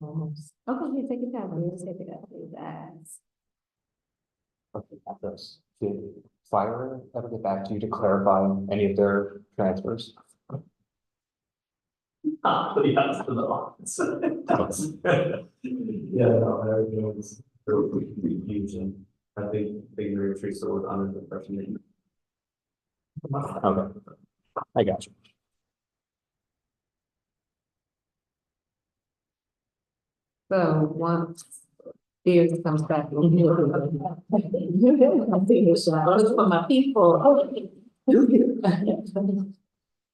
Okay, you take it down, we'll take it out, that's. Okay, got those. Did fire ever get back to you to clarify any of their transfers? But he has to the office. Yeah, no, everything was really confusing. I think Figure Teresa was under the impression that. Okay, I got you. So once Beers comes back. For my people.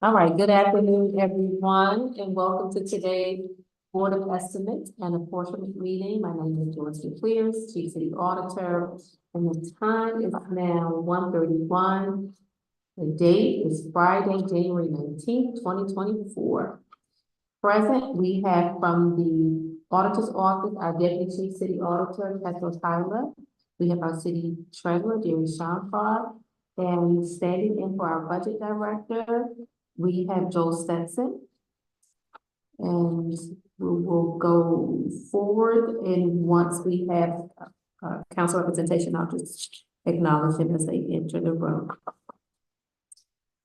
All right, good afternoon, everyone, and welcome to today's Board of Estimates and Apportionment meeting. My name is George Clears, Chief City Auditor, and the time is now 1:31. The date is Friday, January 19th, 2024. Present, we have from the Auditor's Office, our Deputy Chief City Auditor, Petros Tyler. We have our City Treasurer, Jerry Shankar, and standing in for our Budget Director, we have Joel Stetson. And we will go forward, and once we have council representation, I'll just acknowledge them as they enter the room.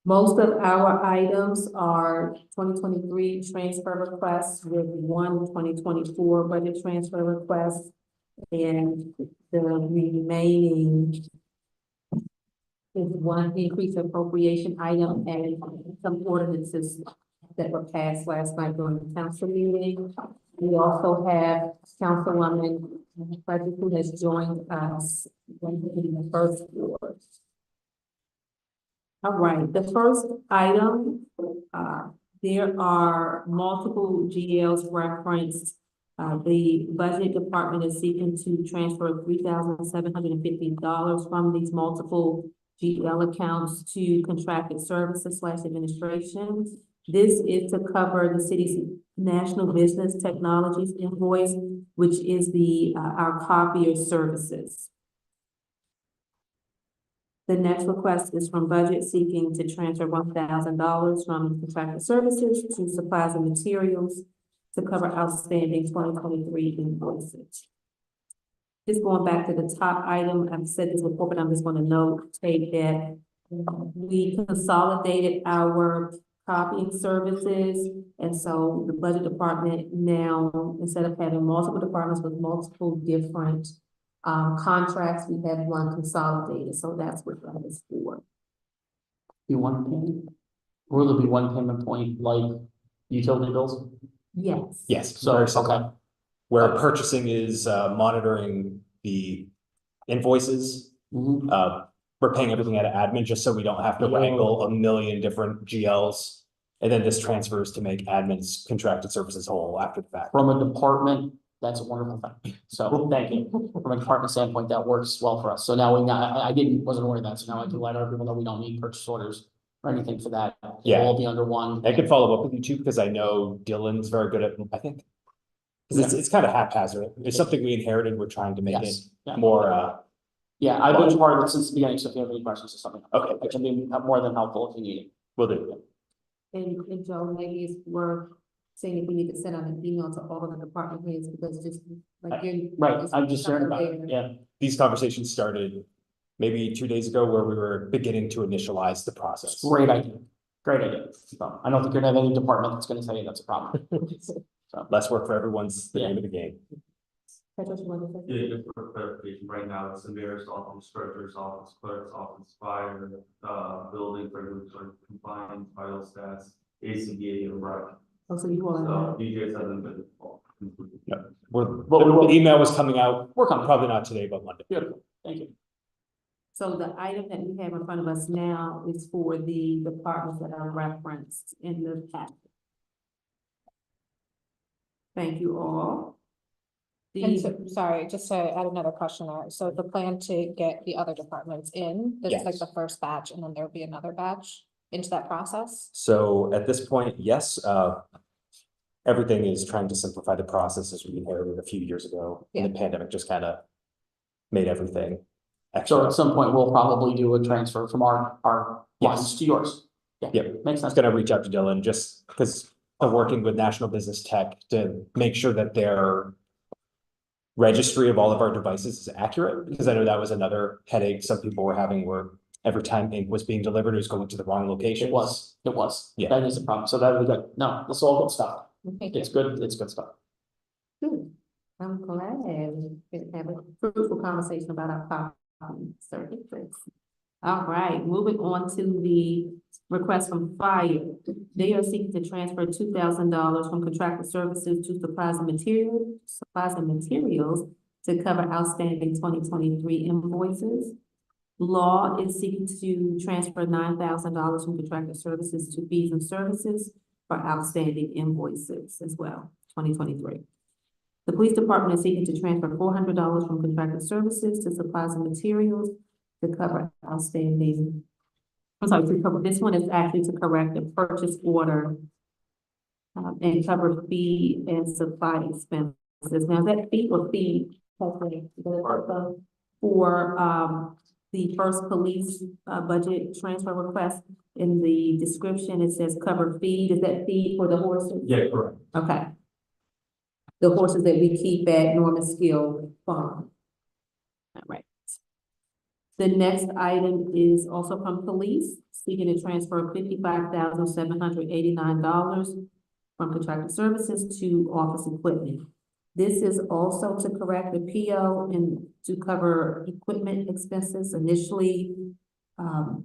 Most of our items are 2023 transfer requests with one 2024 budget transfer request, and the remaining is one increase appropriation item and some ordinances that were passed last night during the council meeting. We also have Councilwoman Frederick, who has joined us in the first floor. All right, the first item, there are multiple GLs referenced. The budget department is seeking to transfer $3,750 from these multiple GL accounts to contracted services / administrations. This is to cover the city's National Business Technologies invoice, which is the our copier services. The next request is from budget seeking to transfer $1,000 from contracted services to supplies and materials to cover outstanding 2023 invoices. Just going back to the top item, I've said this before, but I'm just going to notate that we consolidated our copying services, and so the budget department now, instead of having multiple departments with multiple different contracts, we have one consolidated, so that's what that is for. Be one payment? Will there be one payment point like utility bills? Yes. Yes, So, very similar. okay, Where purchasing is monitoring the invoices. We're paying everything out of admin just so we don't have to wrangle a million different GLs. And then this transfers to make admin's contracted services whole after the fact. from a department, that's a wonderful thing. So thank you. From a department standpoint, that works well for us. So now wasn't aware of that. So now I can let everyone know we don't need purchase orders or anything for that. Yeah. It'll all be under one. I could follow up with you too, because I know Dylan's very good at, I think. Because it's kind of haphazard. It's something we inherited. We're trying to make it Yes, yeah. more, Yeah, I've been part of it since the beginning, so if you have any questions or something. Okay. I can be more than helpful if you need it. we'll do. And Joe, maybe it's worth saying if we need to send out an email to all of the department heads, because just like you're. Right, I'm just hearing about it, yeah. These conversations started maybe 2 days ago where we were beginning to initialize the process. Great idea, great idea. So I don't think you're gonna have any department that's gonna tell you that's a problem. Less work for everyone's the Yeah. name of the game. Petros, you want to say? Yeah, just for clarification, right now, it's the mayor's office, treasurer's office, clerk's office, fire, building, regulatory compliance, vital stats, ACBA, and RUC. Oh, so you want So to, DJs haven't been completed. The email was coming out, We're coming. probably not today, but Monday. Beautiful, thank you. so the item that we have in front of us now is for the departments that are referenced in the packet. Thank you all. And so, sorry, just to add another question there. So the plan to get the other departments in, that's like Yes. the first batch, and then there'll be another batch into that process? So at this point, yes, everything is trying to simplify the process as we inherited a few years ago. And the pandemic just kind of made everything So extra. at some point, we'll probably do a transfer from our Yes. lines to yours. Yeah, Yep. makes I was sense. gonna reach out to Dylan just because working with National Business Tech to make sure that their registry of all of our devices is accurate, because I know that was another headache some people were having where every time ink was being delivered, it was going to the wrong location. It was. Yeah. That is a problem. So that would be good. No, this is all good stuff. Okay, It's good stuff. good. I'm glad we could have a fruitful conversation about our property certificates. All right, moving on to the request from fire. They are seeking to transfer $2,000 from contracted services to supplies and materials to cover outstanding 2023 invoices. Law is seeking to transfer $9,000 from contracted services to fees and services for outstanding invoices as well, 2023. The police department is seeking to transfer $400 from contracted services to supplies and materials to cover outstanding. This one is actually to correct the purchase order and cover fee and supply expenses. Now, is that fee or fee? For the first police budget transfer request, in the description, it says cover fee. Is that fee for the horses? Yeah, correct. Okay. The horses that we keep at Norman Skill Farm. All right. The next item is also from police, seeking to transfer $55,789 from contracted services to office equipment. This is also to correct the PO and to cover equipment expenses. Initially,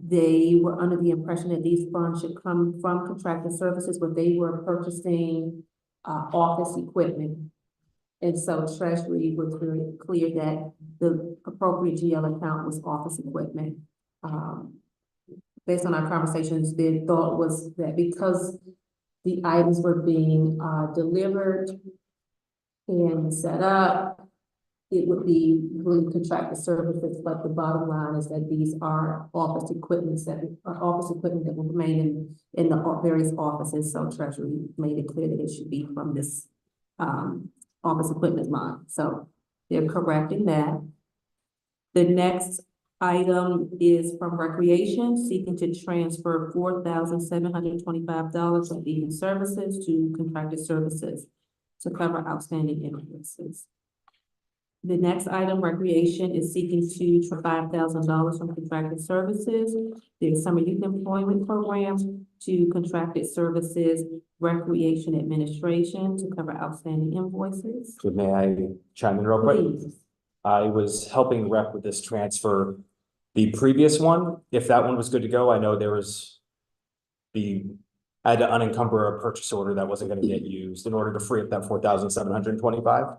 they were under the impression that these funds should come from contracted services, but they were purchasing office equipment. And so Treasury was very clear that the appropriate GL account was office equipment. Based on our conversations, the thought was that because the items were being delivered and set up, it would be really contracted services, but the bottom line is that these are office equipment that will remain in the various offices. So Treasury made it clear that it should be from this office equipment line. So they're correcting that. The next item is from Recreation, seeking to transfer $4,725 from fees and services to contracted services to cover outstanding invoices. The next item, Recreation, is seeking to transfer $5,000 from contracted services, the summer youth employment program, to contracted services, Recreation Administration, to cover outstanding invoices. So may I chime in real quick? Please. I was helping rep with this transfer. The previous one, if that one was good to go, I know there was I had to unencumber a purchase order that wasn't gonna get used in order to free up that $4,725.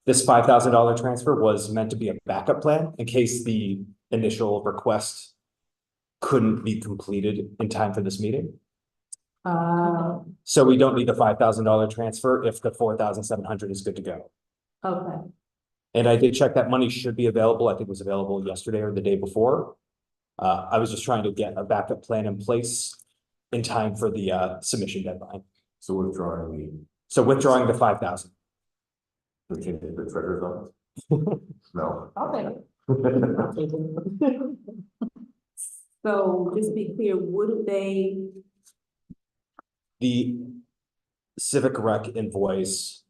This $5,000 transfer was meant to be a backup plan in case the initial request couldn't be completed in time for this meeting. So we don't need the $5,000 transfer if the 4,700 is good to go. Okay, And I did check that money should be available. I think it was available yesterday or the day before. I was just trying to get a backup plan in place in time for the submission deadline. So withdrawing So withdrawing the 5,000. the treasurer's office? No. okay. So just to be clear, would they, The Civic Rec invoice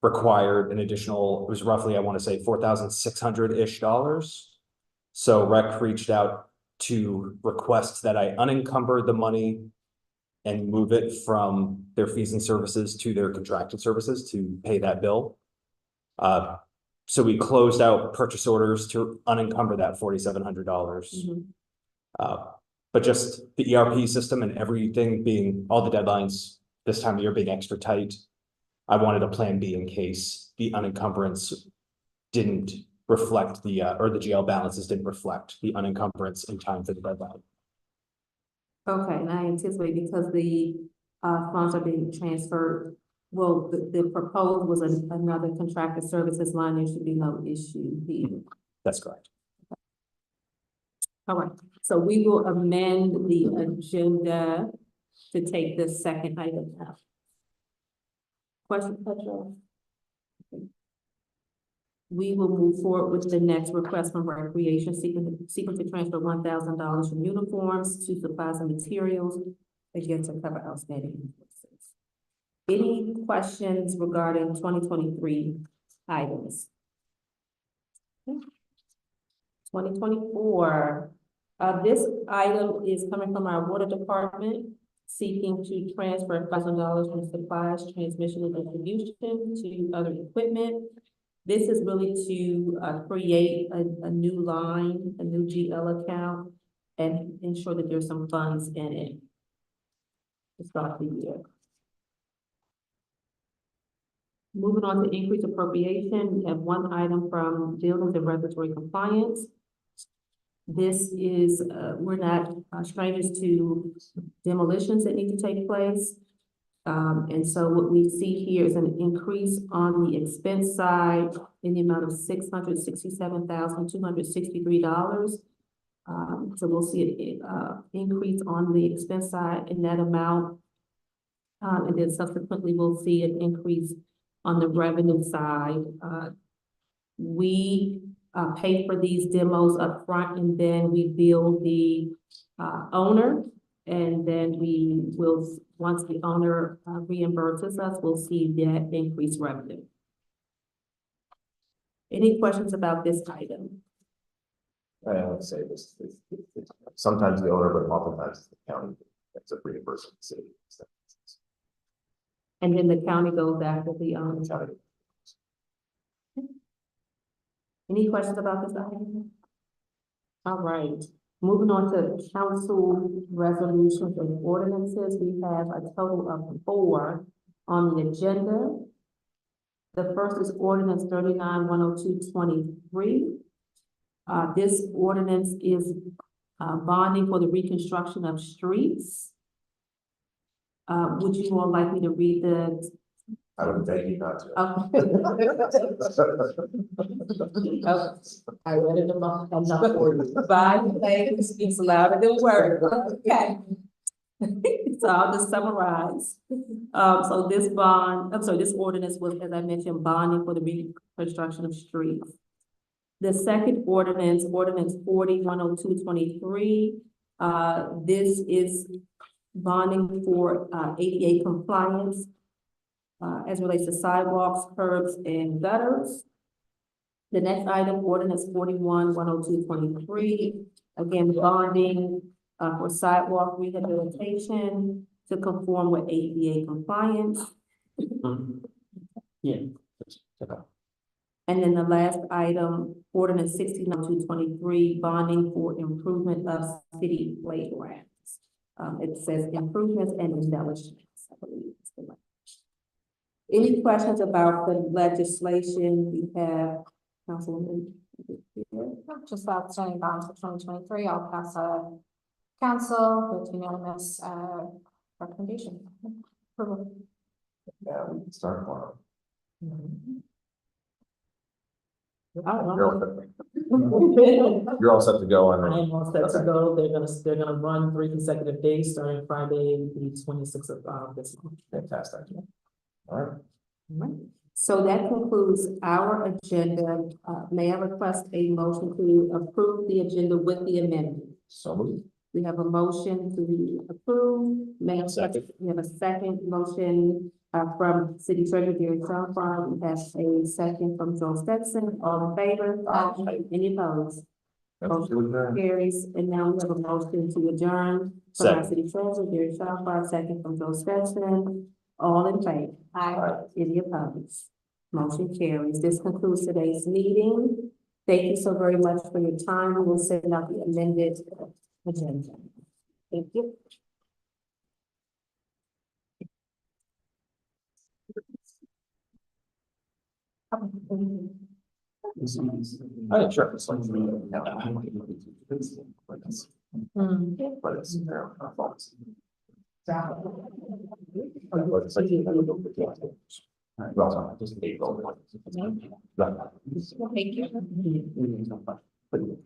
required an additional, it was roughly, I want to say $4,600-ish. So Rec reached out to request that I unencumber the money and move it from their fees and services to their contracted services to pay that bill. So we closed out purchase orders to unencumber that $4,700. But just the ERP system and everything being, all the deadlines this time of year being extra tight, I wanted a plan B in case the unencumbrance didn't reflect or the GL balances didn't reflect the unencumbrance in time for the deadline. okay, and I anticipate because the funds are being transferred, well, the proposed was another contracted services line, there should be no issue here. That's correct. All right, so we will amend the agenda to take the second item out. Question, Petra? Okay. We will move forward with the next request from Recreation, seeking to transfer $1,000 from uniforms to supplies and materials, again, to cover outstanding invoices. Any questions regarding 2023 items? 2024, this item is coming from our water department, seeking to transfer $1,000 from supplies, transmission, and distribution to other equipment. This is really to create a new line, a new GL account, and ensure that there's some funds in it to start the year. Moving on to increase appropriation, we have one item from buildings and regulatory compliance. This is, we're not strangers to demolitions that need to take place. And so what we see here is an increase on the expense side in the amount of $667,263. So we'll see an increase on the expense side in that amount. And then subsequently, we'll see an increase on the revenue side. We pay for these demos up front, and then we bill the owner. And then we will, once the owner reimburses us, we'll see that increased revenue. Any questions about this item? I would say this, sometimes the owner, but oftentimes it's the county that's a reimbursement city. And then the county goes after the owner. Any questions about this item? All right, moving on to council resolutions and ordinances, we have a total of 4 on the agenda. The first is ordinance 39-102-23. This ordinance is bonding for the reconstruction of streets. Would you all like me to read the? I would beg you not to. Okay. I read it enough for you. Volume language speaks louder than words. Okay. So I'll just summarize. So this this ordinance was, as I mentioned, bonding for the reconstruction of streets. The second ordinance, ordinance 40-102-23, this is bonding for ADA compliance as relates to sidewalks, curbs, and gutters. The next item, ordinance 41-102-23, again, bonding for sidewalk rehabilitation to conform with ADA compliance. Yeah. And then the last item, ordinance 60-223, bonding for improvement of city playgrounds. It says improvements and embellishments, I believe. Any questions about the legislation? We have Councilwoman. Just outstanding bonds for 2023, I'll pass a council with unanimous recommendation. Approval. Yeah, we can start tomorrow. You're all set to go on. I am all set to go. They're gonna run 3 consecutive days starting Friday, the 26th of this month. Fantastic. All right. So that concludes our agenda. May I request a motion to approve the agenda with the amendment? So moved. We have a motion to approve. May I Second. We have a second motion from City Treasurer Gary Sunfire. We have a second from Joel Stetson. All in favor? Aye. Any opposed? Motion to adjourn. Carries. And now we have a motion to adjourn from our Second. City Treasurer Gary Sunfire, second from Joel Stetson. All in favor? Aye. Any opposed? Motion carries. This concludes today's meeting. Thank you so very much for your time. We will send out the amended agenda. Thank you. Oh, yeah, sure. It's like, but it's their fault. Well, just April. Thank you.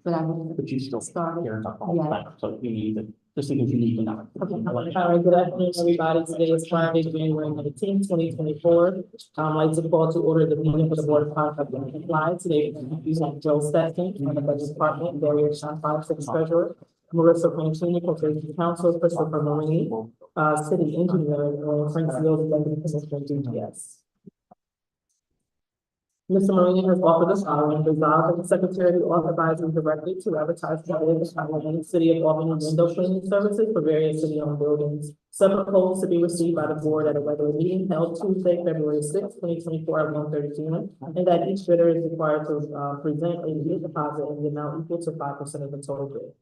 But I will But you still start. here all the time, so you need to, just because you need to know. Okay. All right, good afternoon, everybody. Today is Friday, January 19th, 2024. I'd like to call to order the meeting for the Board of Contract and Compliance. Today, we have Joel Stetson from the Budget Department, Barry Sunfire, City Treasurer, Marissa Francini, Corporation Counsel, Christopher Marini, city engineer, Frank Seals, Deputy Commissioner, DPS. Mr. Marine has offered the following: resolved that the secretary authorizes directly to advertise for the city of Albany window cleaning services for various city-owned buildings. Said proposals to be received by the board at a regular meeting held Tuesday, February 6, 2024, at 1:30 p.m. And that each bidder is required to, present a bid deposit in the amount equal to 5% of the total bid.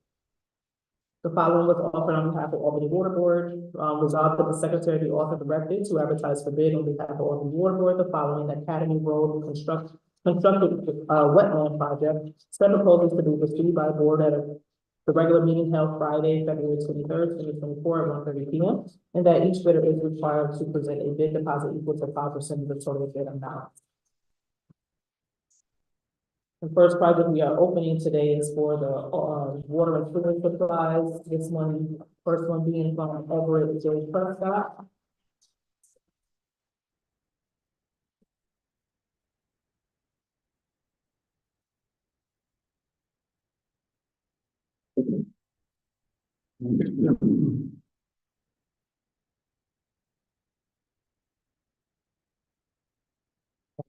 The following was offered on behalf of Albany Water Board. Resolved that the secretary be authorized directed to advertise for bid on behalf of Albany Water Board the following: Academy Road constructed wetland project. Said proposals to be received by the board at the regular meeting held Friday, February 23, 2024, at 1:30 p.m. And that each bidder is required to present a bid deposit equal to 5% of the total bid amount. The first project we are opening today is for the water and sewer supplies. This one, first one being from Everett J. Prescott.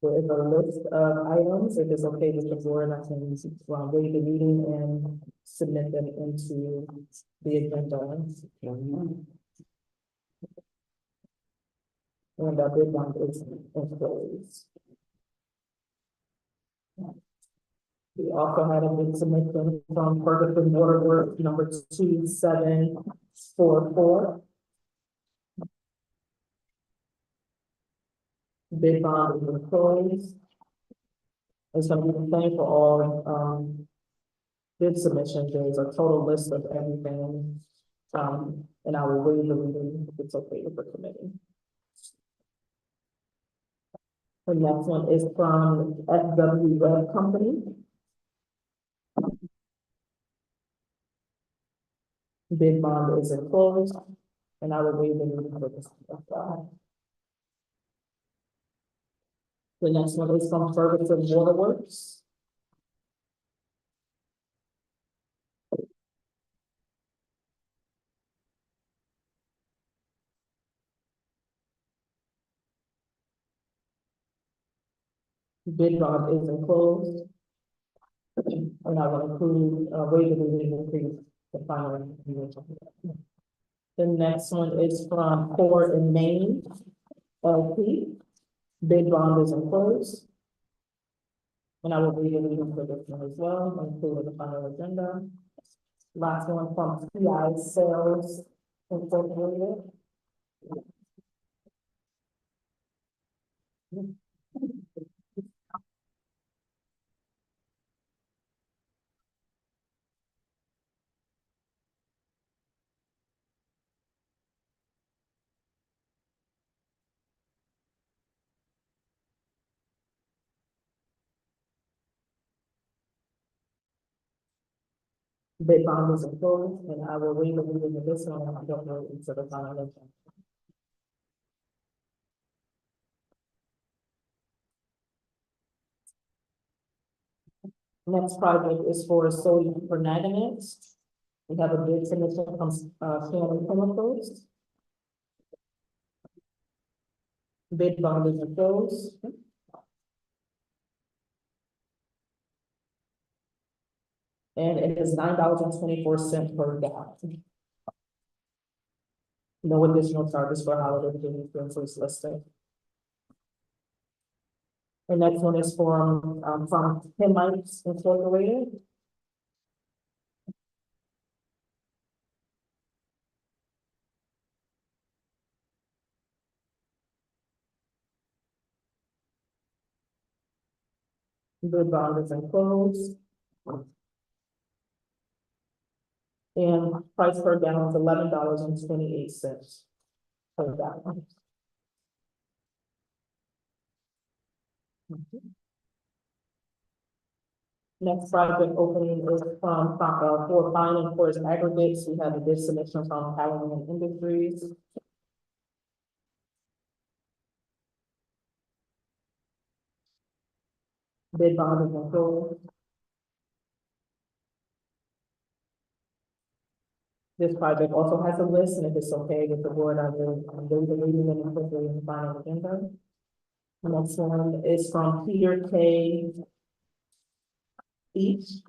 There is a list of items. If it's okay with the board, I can waive the meeting and submit them into the agenda. And that bid one is employees. We also had a bid submission from Ferguson Water Works number 2744. Bid bond is employees. It's gonna be the same for all, bid submissions. There's a total list of everything. And I will waive the reading if it's okay with the committee. The next one is from FW Web Company. Bid bond is enclosed, and I will waive the reading for this. The next one is from Ferguson Waterworks. Bid bond is enclosed. And I will include, waive the reading increase the final. The next one is from Port and Main LP. Bid bond is enclosed. And I will read the reading for this one as well, and include the final agenda. Last one from PI Sales Incorporated. Bid bond is enclosed, and I will read the reading of this one, and I don't know into the final agenda. Next project is for sodium permanganate. We have a bid submission from Shannon Chemicals. Bid bond is enclosed. And it is $9.24 per gallon. No additional charges for holiday deliveries listed. The next one is from Hemites Incorporated. Bid bond is enclosed. And price per gallon is $11.28 per gallon. Next project opening is from for fine and forest aggregates. We have a bid submission from Howland Industries. Bid bond is enclosed. This project also has a list, and if it's okay with the board, I will waive the reading and incorporate in the final agenda. The next one is from Peter K. Each.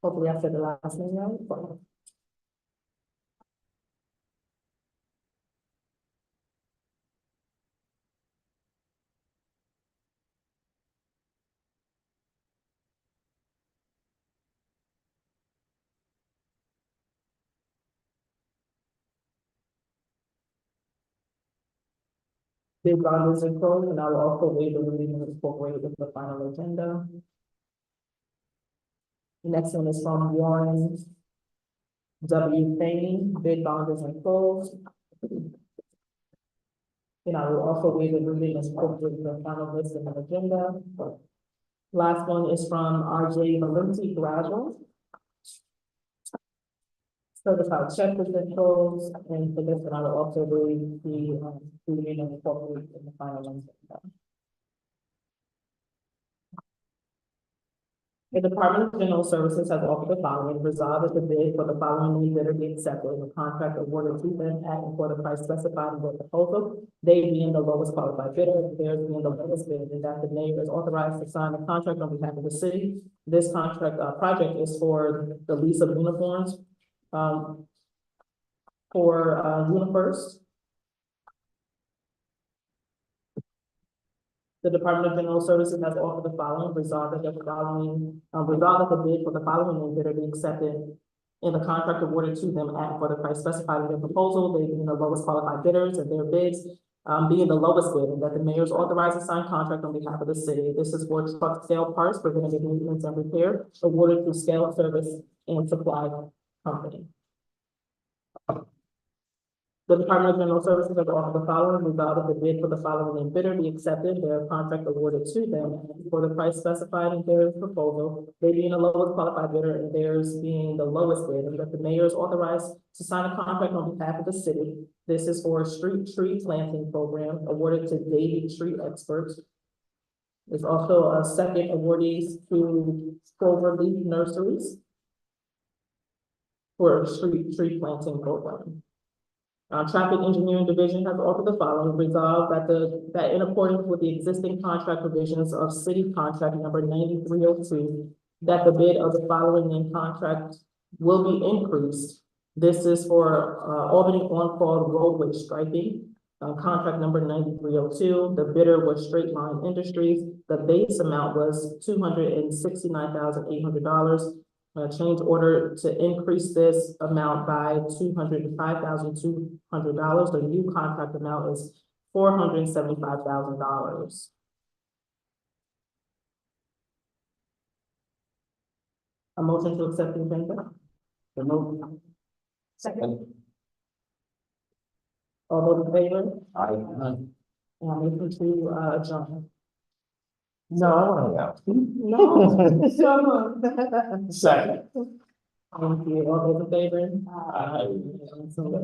Hopefully I said the last name right. Bid bond is enclosed, and I will also waive the reading and incorporate with the final agenda. The next one is from Warren W. Payne, bid bond is enclosed. And I will also waive the reading and incorporate with the final list in the agenda. Last one is from R.J. Valenti Graduate. Certified check is enclosed, and for this one, I will also waive the reading and incorporate in the final agenda. The Department of General Services has offered the following: resolve that the bid for the following bidder be accepted, and the contract awarded to them at and for the price specified in the proposal, they being the lowest qualified bidder, theirs being the lowest bid, and that the mayor is authorized to sign a contract on behalf of the city. This contract, project is for the lease of uniforms, for, UniFirst. The Department of General Services has offered the following: resolve that the following, resolve that the bid for the following bidder be accepted and the contract awarded to them at for the price specified in their proposal, they being the lowest qualified bidders, and their bids being the lowest bid, and that the mayor is authorized to sign contract on behalf of the city. This is for truck scale parts, preventative maintenance and repair, awarded through Scale Service and Supply Company. The Department of General Services has offered the following: resolve that the bid for the following bidder be accepted, their contract awarded to them for the price specified in their proposal, they being the lowest qualified bidder and theirs being the lowest bid, and that the mayor is authorized to sign a contract on behalf of the city. This is for a street tree planting program awarded to Davy Tree Experts. There's also a second awardees to Cloverleaf Nurseries for a street tree planting program. Traffic Engineering Division has offered the following: resolve that in accordance with the existing contract provisions of city contract number 9302, that the bid of the following in contract will be increased. This is for, Albany on-call roadway striping, contract number 9302. The bidder was Straight Line Industries. The base amount was $269,800. Change order to increase this amount by $205,200. The new contract amount is $475,000. A motion to accept the agenda? Second. All those in favor? I, Motion to adjourn. no, I want to hang out. No. So, Second. thank you. All those in favor? Aye. So